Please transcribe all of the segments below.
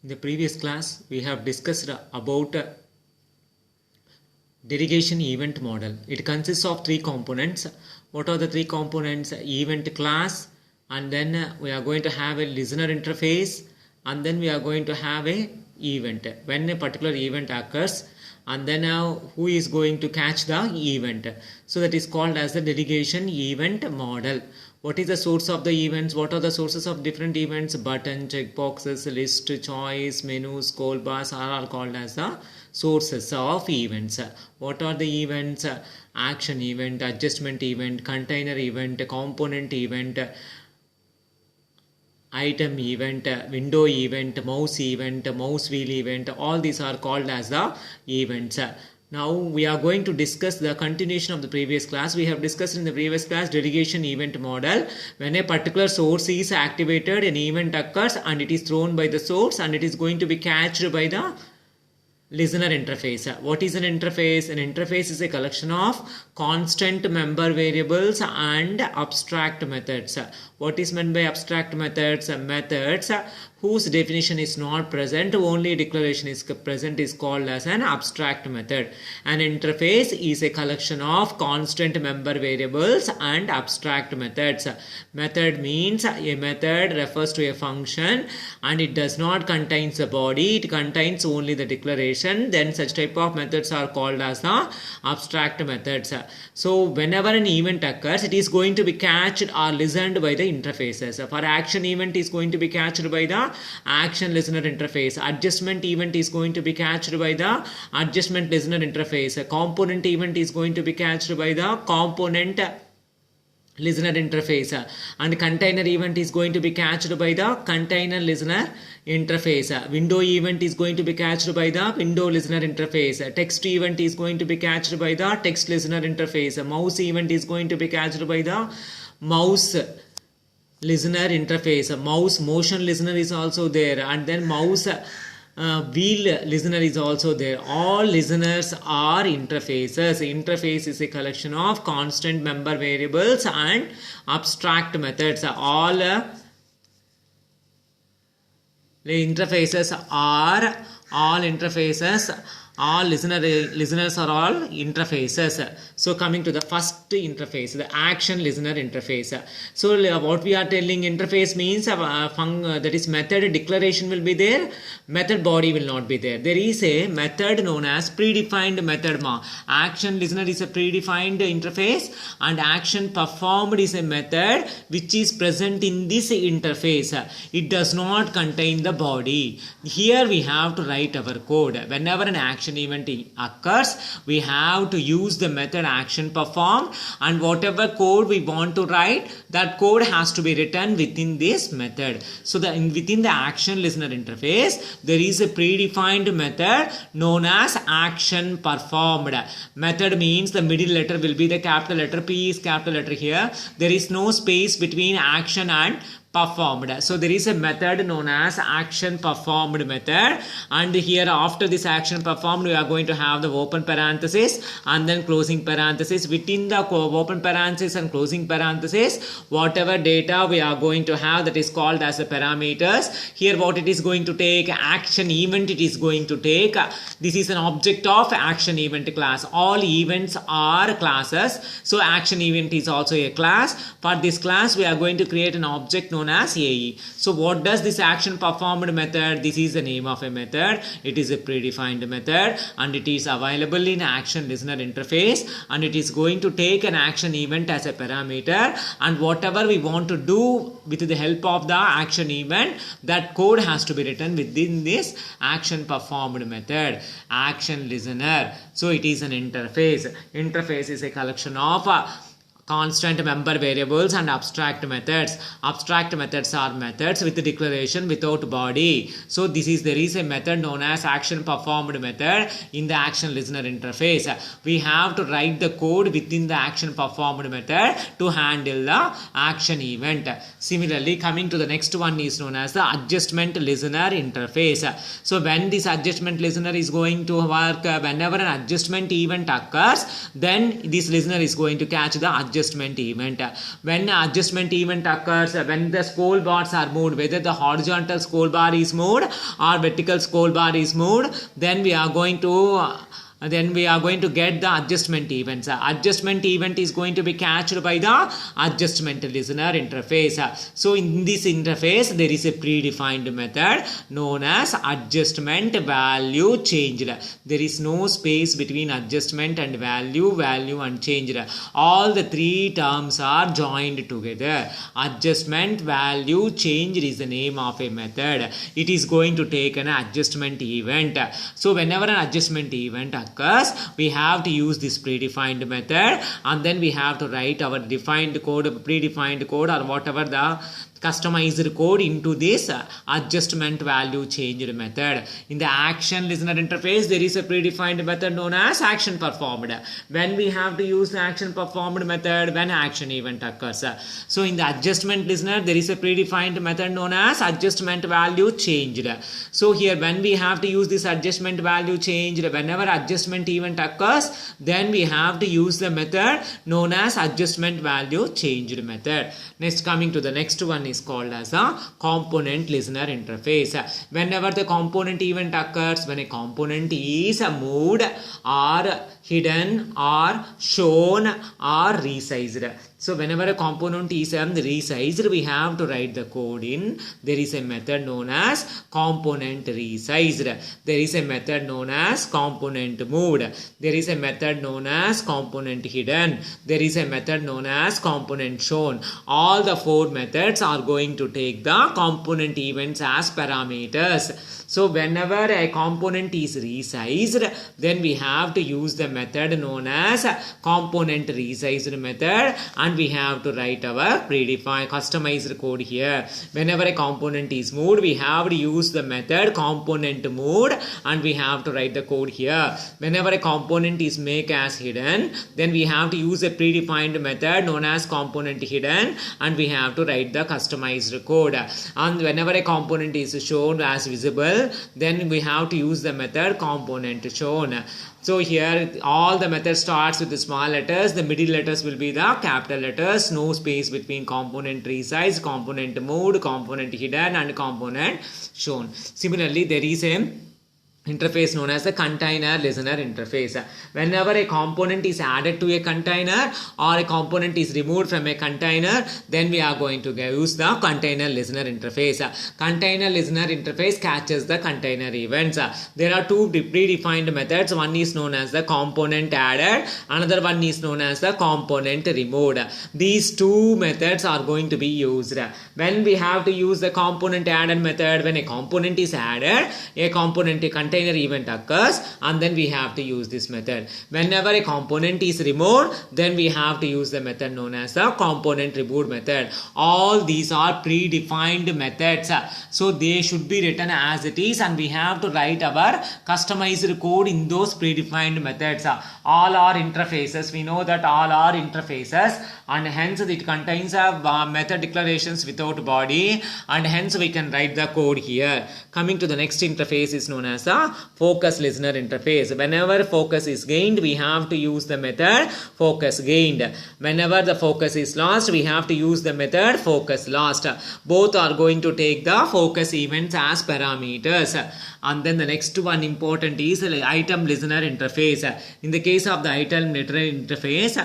In the previous class, we have discussed about delegation event model. It consists of three components. What are the three components? Event class, and then we are going to have a listener interface, and then we are going to have a event. When a particular event occurs, and then who is going to catch the event. So that is called as the delegation event model. What is the source of the events? What are the sources of different events? Button, checkboxes, list, choice, menu, scroll bars are all called as the sources of events. What are the events? Action event, adjustment event, container event, component event, item event, window event, mouse wheel event. All these are called as the events. Now we are going to discuss the continuation of the previous class. We have discussed in the previous class delegation event model. When a particular source is activated, an event occurs and it is thrown by the source and it is going to be catched by the listener interface. What is an interface? An interface is a collection of constant member variables and abstract methods. What is meant by abstract methods? Methods whose definition is not present, only declaration is present, is called as an abstract method. An interface is a collection of constant member variables and abstract methods. Method means a method refers to a function and it does not contain the body, it contains only the declaration. Then such type of methods are called as the abstract methods. So whenever an event occurs, it is going to be catched or listened by the interfaces. For action event is going to be catched by the action listener interface. Adjustment event is going to be catched by the adjustment listener interface. A component event is going to be catched by the component listener interface, and container event is going to be catched by the container listener interface. Window event is going to be catched by the window listener interface. Text event is going to be catched by the text listener interface. Mouse event is going to be catched by the mouse listener interface. Mouse motion listener is also there, and then mouse wheel listener is also there. All listeners are interfaces. Interface is a collection of constant member variables and abstract methods. All listeners are all interfaces. So coming to the first interface, the action listener interface. So what we are telling, interface means that is method declaration will be there, method body will not be there. There is a method known as predefined method. Action listener is a predefined interface and action performed is a method which is present in this interface. It does not contain the body. Here we have to write our code. Whenever an action event occurs, we have to use the method action performed, and whatever code we want to write, that code has to be written within this method. So within the action listener interface, there is a predefined method known as action performed. Method means the middle letter will be the capital letter. P is capital letter here. There is no space between action and performed. So there is a method known as action performed method, and here after this action performed we are going to have the open parenthesis and then closing parenthesis. Within the open parenthesis and closing parenthesis, whatever data we are going to have, that is called as the parameters. Here what it is going to take, action event it is going to take. This is an object of action event class. All events are classes, so action event is also a class. For this class we are going to create an object known as AE. So what does this action performed method? This is the name of a method. It is a predefined method and it is available in action listener interface, and it is going to take an action event as a parameter, and whatever we want to do with the help of the action event, that code has to be written within this action performed method. Action listener, so it is an interface. Interface is a collection of constant member variables and abstract methods. Abstract methods are methods with declaration without body. So there is a method known as action performed method in the action listener interface. We have to write the code within the action performed method to handle the action event. Similarly, coming to the next one is known as the adjustment listener interface. So when this adjustment listener is going to work, whenever an adjustment event occurs, then this listener is going to catch the adjustment adjustment event. When adjustment event occurs, when the scroll bars are moved, whether the horizontal scroll bar is moved or vertical scroll bar is moved, then we are going to get the adjustment events. Adjustment event is going to be catched by the adjustment listener interface. So in this interface there is a predefined method known as adjustment value changed. There is no space between adjustment and value unchanged. All the three terms are joined together. Adjustment value changed is the name of a method. It is going to take an adjustment event. So whenever an adjustment event occurs, we have to use this predefined method, and then we have to write our defined code, predefined code, or whatever the customized code into this adjustment value changed method. In the action listener interface, there is a predefined method known as action performed. When we have to use the action performed method when action event occurs. So in the adjustment listener, there is a predefined method known as adjustment value changed. So here when we have to use this adjustment value changed, whenever adjustment event occurs, then we have to use the method known as adjustment value changed method. Next, coming to the next one is called as a component listener interface. Whenever the component event occurs, when a component is moved or hidden or shown or resized. So whenever a component is resized, we have to write the code in. There is a method known as component resized. There is a method known as component moved. There is a method known as component hidden. There is a method known as component shown. All the four methods are going to take the component events as parameters. So whenever a component is resized, then we have to use the method known as component resized method, and we have to write our predefined customized code here. Whenever a component is moved, we have to use the method component moved, and we have to write the code here. Whenever a component is make as hidden, then we have to use a predefined method known as component hidden, and we have to write the customized code. And whenever a component is shown as visible, then we have to use the method component shown. So here all the method starts with the small letters. The middle letters will be the capital letters. No space between component resized, component moved, component hidden, and component shown. Similarly, there is a interface known as the container listener interface. Whenever a component is added to a container or a component is removed from a container, then we are going to use the container listener interface. Container listener interface catches the container events. There are two predefined methods. One is known as the component added, another one is known as the component removed. These two methods are going to be used. When we have to use the component added method, when a component is added, a container event occurs, and then we have to use this method. Whenever a component is removed, then we have to use the method known as the component removed method. All these are predefined methods, so they should be written as it is, and we have to write our customized code in those predefined methods. All are interfaces. We know that all are interfaces, and hence it contains a method declarations without body, and hence we can write the code here. Coming to the next interface is known as the focus listener interface. Whenever focus is gained, we have to use the method focus gained. Whenever the focus is lost, we have to use the method focus lost. Both are going to take the focus events as parameters. And then the next one important is the item listener interface. In the case of the item listener interface,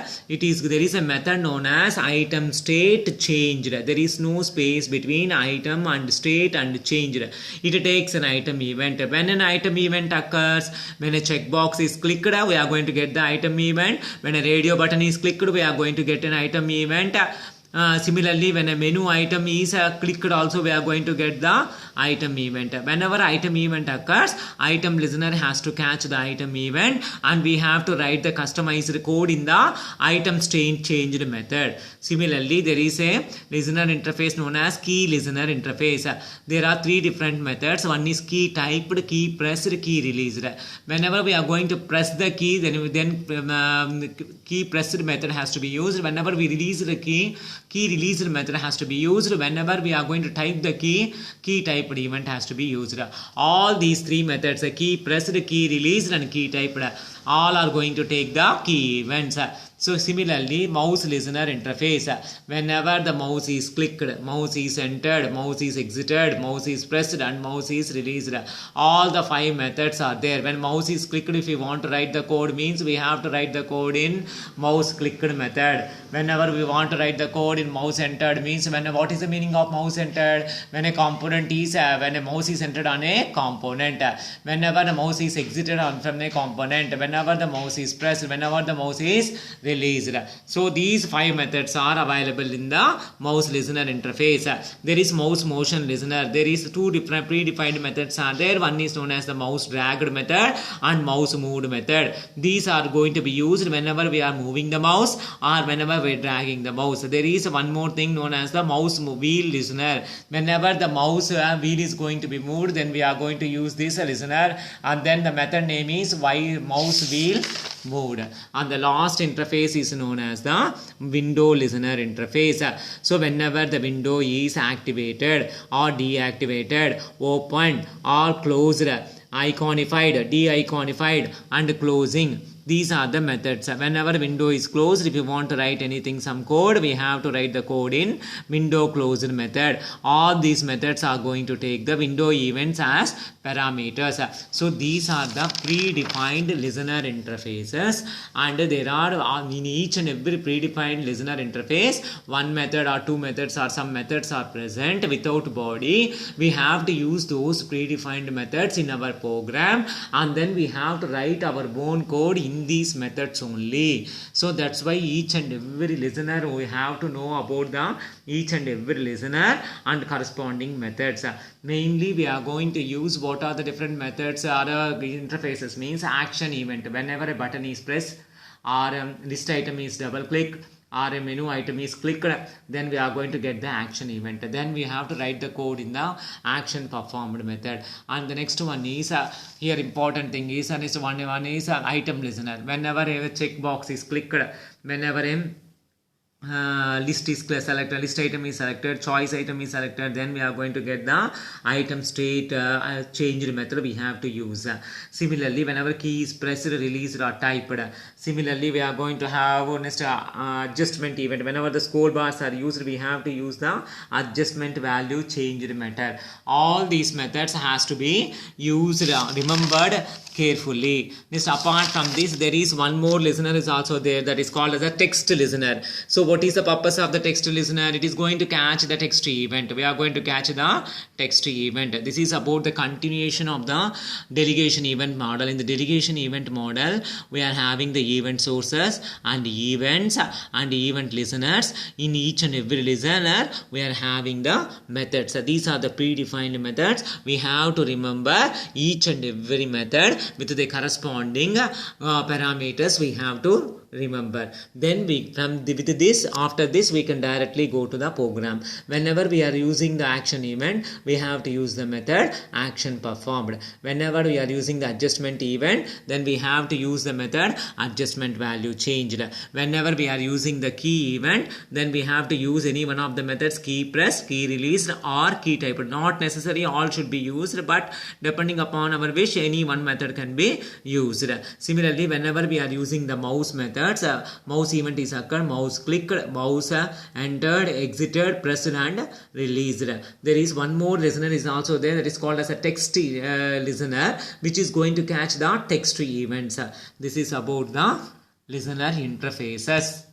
there is a method known as item state changed. There is no space between item and state and changed. It takes an item event. When an item event occurs, when a checkbox is clicked, we are going to get the item event. When a radio button is clicked, we are going to get an item event. Similarly, when a menu item is clicked, also we are going to get the item event. Whenever item event occurs, item listener has to catch the item event, and we have to write the customized code in the item state changed method. Similarly, there is a listener interface known as key listener interface. There are three different methods. One is key typed, key pressed, key released. Whenever we are going to press the key, then key pressed method has to be used. Whenever we release the key released method has to be used. Whenever we are going to type the key typed event has to be used. All these three methods, key pressed, key released, and key typed, all are going to take the key events. So similarly, mouse listener interface. Whenever the mouse is clicked, mouse is entered, mouse is exited, mouse is pressed, and mouse is released. All the 5 methods are there. When mouse is clicked, if we want to write the code, means we have to write the code in mouse clicked method. Whenever we want to write the code in mouse entered, means what is the meaning of mouse entered? When a component is when a mouse is entered on a component. Whenever the mouse is exited from a component. Whenever the mouse is pressed. Whenever the mouse is released. So these 5 methods are available in the mouse listener interface. There is mouse motion listener. There is 2 different predefined methods are there. One is known as the mouse dragged method and mouse moved method. These are going to be used whenever we are moving the mouse or whenever we are dragging the mouse. There is one more thing known as the mouse wheel listener. Whenever the mouse wheel is going to be moved, then we are going to use this listener, and then the method name is mouse wheel moved. And the last interface is known as the window listener interface. So whenever the window is activated or deactivated, opened or closed, iconified, de-iconified and closing, these are the methods. Whenever window is closed, if you want to write anything, some code, we have to write the code in window closed method. All these methods are going to take the window events as parameters. So these are the predefined listener interfaces, and there are in each and every predefined listener interface 1 method or 2 methods or some methods are present without body. We have to use those predefined methods in our program, and then we have to write our own code in these methods only. So that's why each and every listener, we have to know about the each and every listener and corresponding methods. Mainly we are going to use what are the different methods or interfaces, means action event. Whenever a button is pressed or list item is double clicked or a menu item is clicked, then we are going to get the action event. Then we have to write the code in the action performed method. And the next one is here important thing is, and is one is item listener. Whenever a checkbox is clicked, whenever a list is selected, list item is selected, choice item is selected, then we are going to get the item state changed method we have to use. Similarly, whenever key is pressed, released or typed, similarly we are going to have next adjustment event. Whenever the scroll bars are used, we have to use the adjustment value changed method. All these methods has to be used, remembered carefully. Next, apart from this, there is one more listener is also there, that is called as a text listener. So what is the purpose of the text listener? It is going to catch the text event. We are going to catch the text event. This is about the continuation of the delegation event model. In the delegation event model, we are having the event sources and events and event listeners. In each and every listener, we are having the methods. These are the predefined methods. We have to remember each and every method with the corresponding parameters we have to remember. Then we with this, after this we can directly go to the program. Whenever we are using the action event, we have to use the method action performed. Whenever we are using the adjustment event, then we have to use the method adjustment value changed. Whenever we are using the key event, then we have to use any one of the methods, key pressed, key released or key typed. Not necessary all should be used, but depending upon our wish, any one method can be used. Similarly, whenever we are using the mouse methods, mouse event is occurred, mouse clicked, mouse entered, exited, pressed and released. There is one more listener is also there, that is called as a text listener, which is going to catch the text events. This is about the listener interfaces.